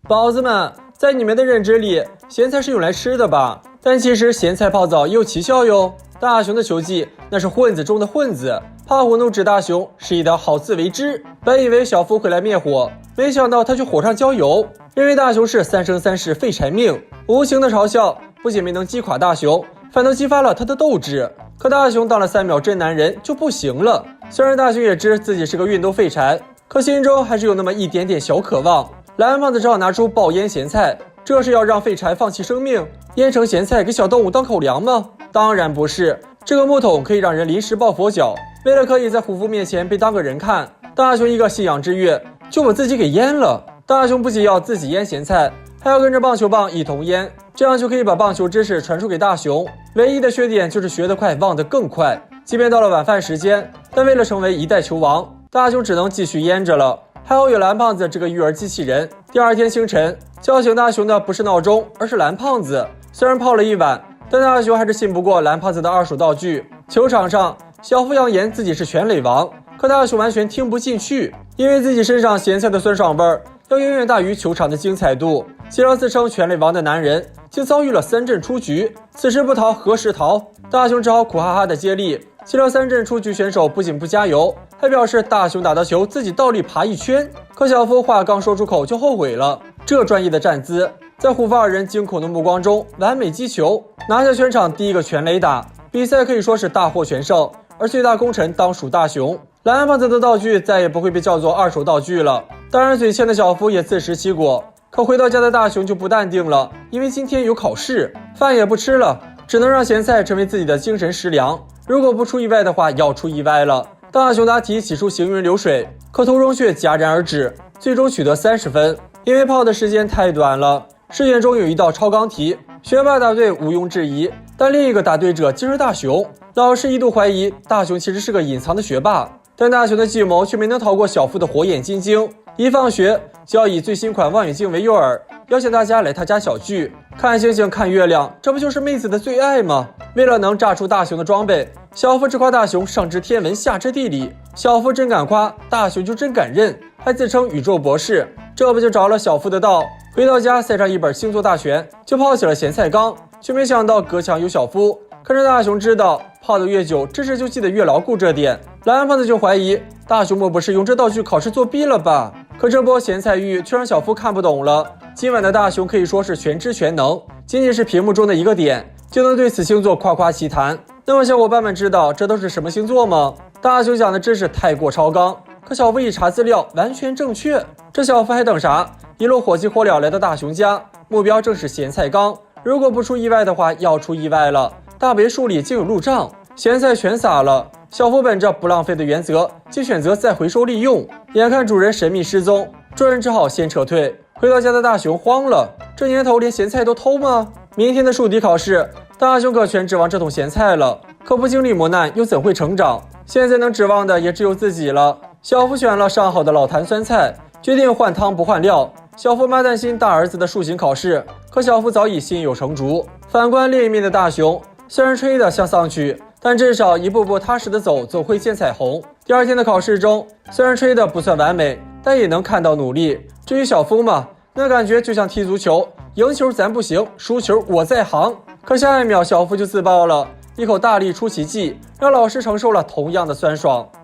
宝子们，在你们的认知里，咸菜是用来吃的吧？但其实咸菜泡澡也有奇效哟。大雄的球技那是混子中的混子，怕火怒指大雄是一道好自为之。本以为小夫会来灭火，没想到他却火上浇油，认为大雄是三生三世废柴命。无情的嘲笑不仅没能击垮大雄，反倒激发了他的斗志。可大雄当了3秒真男人就不行了。虽然大雄也知自己是个运动废柴，可心中还是有那么一点点小渴望。蓝胖子只好拿出爆腌咸菜，这是要让废柴放弃生命，腌成咸菜给小动物当口粮吗？当然不是，这个木桶可以让人临时抱佛脚，为了可以在虎父面前被当个人看，大雄一个信仰之跃就把自己给腌了。大雄不仅要自己腌咸菜，还要跟着棒球棒一同腌，这样就可以把棒球知识传授给大雄。唯一的缺点就是学得快忘得更快，即便到了晚饭时间，但为了成为一代球王，大雄只能继续腌着了。还好有蓝胖子这个育儿机器人。第二天清晨，叫醒大雄的不是闹钟，而是蓝胖子。虽然泡了一晚，但大雄还是信不过蓝胖子的二手道具。球场上，小夫扬言自己是全垒王，可大雄完全听不进去，因为自己身上咸菜的酸爽味儿要远远大于球场的精彩度。既然自称全垒王的男人竟遭遇了3阵出局，此时不逃何时逃？大雄只好苦哈哈的接力。其中3阵出局选手不仅不加油，还表示大雄打的球自己倒立爬一圈。可小夫话刚说出口就后悔了，这专业的站姿在虎父二人惊恐的目光中完美击球，拿下全场第1个全垒打。比赛可以说是大获全胜，而最大功臣当属大雄。蓝胖子的道具再也不会被叫做二手道具了。当然嘴欠的小夫也自食其果。可回到家的大雄就不淡定了，因为今天有考试，饭也不吃了，只能让咸菜成为自己的精神食粮。如果不出意外的话，要出意外了。大雄答题起初行云流水，可途中却戛然而止，最终取得30分。因为泡的时间太短了，试卷中有一道超纲题，学霸答对毋庸置疑，但另一个答对者竟是大雄。老师一度怀疑大雄其实是个隐藏的学霸，但大雄的计谋却没能逃过小夫的火眼金睛。一放学就要以最新款望远镜为诱饵，邀请大家来他家小聚，看星星看月亮，这不就是妹子的最爱吗？为了能炸出大雄的装备，小夫只夸大雄上知天文下知地理。小夫真敢夸，大雄就真敢认，还自称宇宙博士，这不就着了小夫的道。回到家塞上一本星座大全，就泡起了咸菜缸，却没想到隔墙有小夫。可是大雄知道泡得越久，知识就记得越牢固这点。蓝胖子就怀疑大雄莫不是用这道具考试作弊了吧？可这波咸菜玉却让小夫看不懂了。今晚的大雄可以说是全知全能，仅仅是屏幕中的一个点就能对此星座夸夸其谈。那么小伙伴们知道这都是什么星座吗？大雄讲的知识太过超纲，可小夫一查资料完全正确。这小夫还等啥？一路火急火燎来到大雄家，目标正是咸菜缸。如果不出意外的话，要出意外了。大别墅里竟有路障，咸菜全洒了。小夫本着不浪费的原则，竟选择再回收利用。眼看主人神秘失踪，众人只好先撤退。回到家的大雄慌了，这年头连咸菜都偷吗？明天的数底考试，大雄可全指望这桶咸菜了。可不经历磨难，又怎会成长？现在能指望的也只有自己了。小夫选了上好的老坛酸菜，决定换汤不换料。小夫妈担心大儿子的数型考试，可小夫早已心有成竹。反观另一面的大雄，虽然吹得像丧曲，但至少一步步踏实的走，总会见彩虹。第2天的考试中，虽然吹得不算完美，但也能看到努力。至于小夫嘛，那感觉就像踢足球，赢球咱不行，输球我在行。可下一秒小夫就自爆了，一口大力出奇迹，让老师承受了同样的酸爽。